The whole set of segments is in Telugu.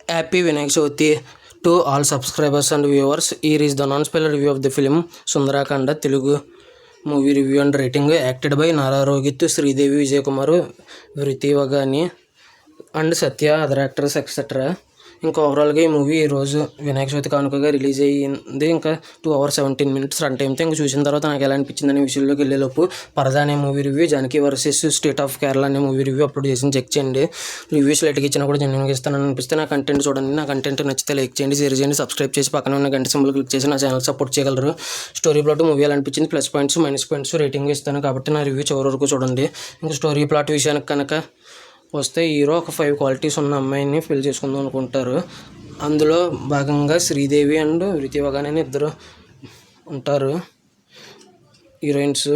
Happy Vinayak Chavithi to all subscribers and viewers. Here is the non-spoiler review of the film Sundarakanda Telugu movie review and rating. Acted by Nara Rohit, Sridevi, Vijay Kumar, Vriti Vagani and Satya, other actors etc. ఇంకా ఓవరాల్గా ఈ మూవీ ఈరోజు వినాయక చవితి కానుకగా రిలీజ్ అయ్యింది. ఇంకా 2 hours 17 minutes రన్ టైంతో ఇంకా చూసిన తర్వాత నాకు ఎలా అనిపించింది అనే విషయంలోకి వెళ్ళేలోపు పరదా అనే movie review, Janaki versus state of Kerala అనే మూవీ రివ్యూ అప్లోడ్ చేసి చెక్ చేయండి. రివ్యూస్ లైట్గా ఇచ్చినా కూడా జెన్యూన్గా ఇస్తానని అనిపిస్తే నా కంటెంట్ చూడండి. నా కంటెంట్ నచ్చితే లైక్ చేయండి, షేర్ చేయండి, సబ్స్క్రైబ్ చేసి పక్కన ఉన్న గంట సింబల్ క్లిక్ చేసి నా ఛానల్ సపోర్ట్ చేయగలరు. స్టోరీ ప్లాట్ మూవీ ఎలా అనిపించింది, plus points minus points rating ఇస్తాను కాబట్టి నా రివ్యూ చివరి వరకు చూడండి. ఇంకా స్టోరీ ప్లాట్ విషయానికి కనుక వస్తే హీరో ఒక 5 క్వాలిటీస్ ఉన్న అమ్మాయిని పెళ్లి చేసుకుందాం అనుకుంటారు. అందులో భాగంగా శ్రీదేవి అండ్ వృతి వగానే ఇద్దరు ఉంటారు హీరోయిన్స్.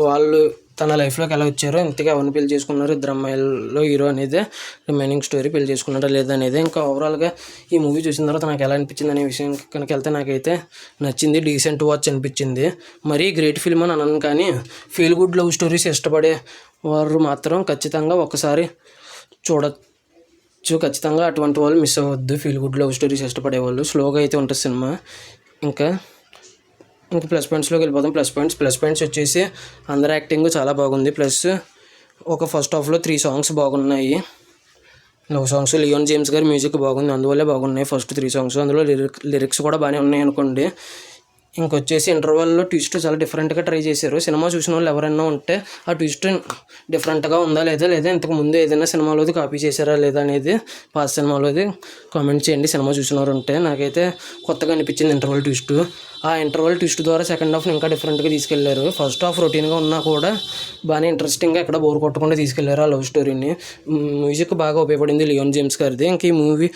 వాళ్ళు తన లైఫ్లోకి ఎలా వచ్చారో, ఇంతగా ఎవరిని పెళ్లి చేసుకున్నారు, ఇద్దరు అమ్మాయిల్లో హీరో అనేది రిమైనింగ్ స్టోరీ, పెళ్లి చేసుకున్నారా లేదా అనేది. ఇంకా ఓవరాల్గా ఈ మూవీ చూసిన తర్వాత నాకు ఎలా అనిపించింది అనే విషయం కనుక వెళ్తే నాకైతే నచ్చింది, డీసెంట్ వాచ్ అనిపించింది. మరీ గ్రేట్ ఫిల్మ్ అని అనను, కానీ ఫీల్ గుడ్ లవ్ స్టోరీస్ ఇష్టపడే వారు మాత్రం ఖచ్చితంగా ఒకసారి చూడొచ్చు. ఖచ్చితంగా అటువంటి వాళ్ళు మిస్ అవ్వద్దు. ఫీల్ గుడ్ లవ్ స్టోరీస్ ఇష్టపడే వాళ్ళు. స్లోగా అయితే ఉంటుంది సినిమా. ఇంకా ప్లస్ పాయింట్స్లోకి వెళ్ళిపోతాం. ప్లస్ పాయింట్స్ వచ్చేసి అందరి యాక్టింగ్ చాలా బాగుంది. ప్లస్ ఒక ఫస్ట్ హాఫ్లో 3 songs బాగున్నాయి, లవ్ సాంగ్స్. లియోన్ జేమ్స్ గారి మ్యూజిక్ బాగుంది, అందువల్లే బాగున్నాయి ఫస్ట్ 3 songs. అందులో లిరిక్స్ కూడా బాగానే ఉన్నాయి అనుకోండి. ఇంకొచ్చేసి ఇంటర్వెల్లో ట్విస్ట్ చాలా డిఫరెంట్గా ట్రై చేశారు. సినిమా చూసిన వాళ్ళు ఎవరైనా ఉంటే ఆ ట్విస్ట్ డిఫరెంట్గా ఉందా లేదా ఇంతకు ముందు ఏదైనా సినిమాలోది కాపీ చేశారా లేదా అనేది పాత సినిమాలోది కామెంట్ చేయండి సినిమా చూసిన వారు ఉంటే. నాకైతే కొత్తగా అనిపించింది ఇంటర్వెల్ ట్విస్ట్. ఆ ఇంటర్వెల్ ట్విస్ట్ ద్వారా సెకండ్ హాఫ్ని ఇంకా డిఫరెంట్గా తీసుకెళ్లారు. ఫస్ట్ హాఫ్ రొటీన్గా ఉన్నా కూడా బాగానే ఇంట్రెస్టింగ్గా ఎక్కడ బోర్ కొట్టకుండా తీసుకెళ్లారు ఆ లవ్ స్టోరీని. మ్యూజిక్ బాగా ఉపయోగపడింది లియోన్ జేమ్స్ గారిది. ఇంక ఈ మూవీ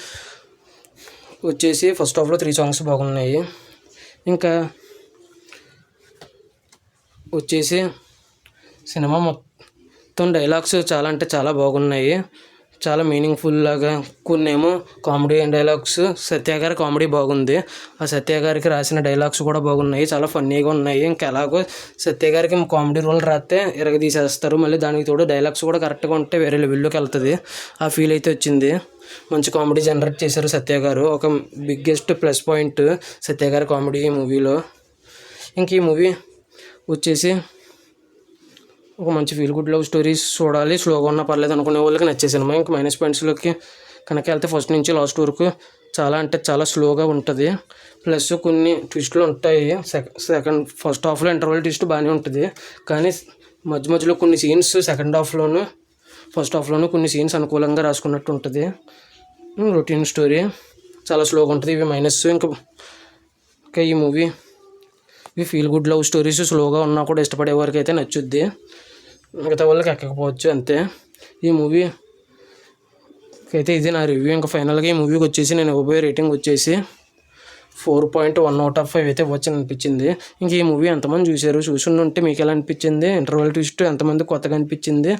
వచ్చేసి ఫస్ట్ హాఫ్లో 3 songs బాగున్నాయి. ఇంకా వచ్చేసి సినిమా మొత్తం డైలాగ్స్ చాలా అంటే చాలా బాగున్నాయి, చాలా మీనింగ్ఫుల్ లాగా. కొన్నేమో కామెడీ డైలాగ్స్. సత్య గారి కామెడీ బాగుంది. ఆ సత్య గారికి రాసిన డైలాగ్స్ కూడా బాగున్నాయి, చాలా ఫన్నీగా ఉన్నాయి. ఇంకా ఎలాగో సత్య గారికి కామెడీ రోల్ రాస్తే తీసేస్తారు. మళ్ళీ దానికి తోడు డైలాగ్స్ కూడా కరెక్ట్గా ఉంటే వేరే లెవెల్లోకి వెళ్తుంది. ఆ ఫీల్ అయితే వచ్చింది. మంచి కామెడీ జనరేట్ చేశారు సత్య గారు. ఒక బిగ్గెస్ట్ ప్లస్ పాయింట్ సత్య గారి కామెడీ ఈ మూవీలో. ఇంక ఈ మూవీ వచ్చేసి ఒక మంచి ఫీల్ గుడ్ లవ్ స్టోరీస్ చూడాలి, స్లోగా ఉన్నా పర్లేదు అనుకునే వాళ్ళకి నచ్చే సినిమా. ఇంకా మైనస్ పాయింట్స్లోకి కనుక వెళ్తే ఫస్ట్ నుంచి లాస్ట్ వరకు చాలా అంటే చాలా స్లోగా ఉంటుంది. ప్లస్ కొన్ని ట్విస్టులు ఉంటాయి. ఫస్ట్ హాఫ్లో ఇంటర్వెల్ ట్విస్ట్ బాగానే ఉంటుంది, కానీ మధ్యలో కొన్ని సీన్స్ సెకండ్ హాఫ్లోను ఫస్ట్ హాఫ్లోనూ కొన్ని సీన్స్ అనుకూలంగా రాసుకున్నట్టు ఉంటుంది. రొటీన్ స్టోరీ చాలా స్లోగా ఉంటుంది. ఇవి మైనస్. ఇంకా ఈ మూవీ ఇవి ఫీల్ గుడ్ లవ్ స్టోరీస్ స్లోగా ఉన్నా కూడా ఇష్టపడే వారికి అయితే నచ్చుద్ది, మిగతా వాళ్ళకి ఎక్కకపోవచ్చు అంతే. ఈ మూవీ అయితే ఇది నా రివ్యూ. ఇంకా ఫైనల్గా ఈ మూవీకి వచ్చేసి నేను ఇవ్వబోయే రేటింగ్ వచ్చేసి 4.1 out of 5 అయితే వచ్చి అనిపించింది. ఇంక ఈ మూవీ ఎంతమంది చూసుంటే మీకు ఎలా అనిపించింది, ఇంటర్వెల్ ట్విస్ట్ ఎంతమంది కొత్తగా అనిపించింది,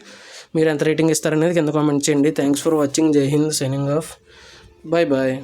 మీరు ఎంత రేటింగ్ ఇస్తారనేది కింద కామెంట్ చేయండి. Thanks for watching. జై హింద్. Signing off. బాయ్.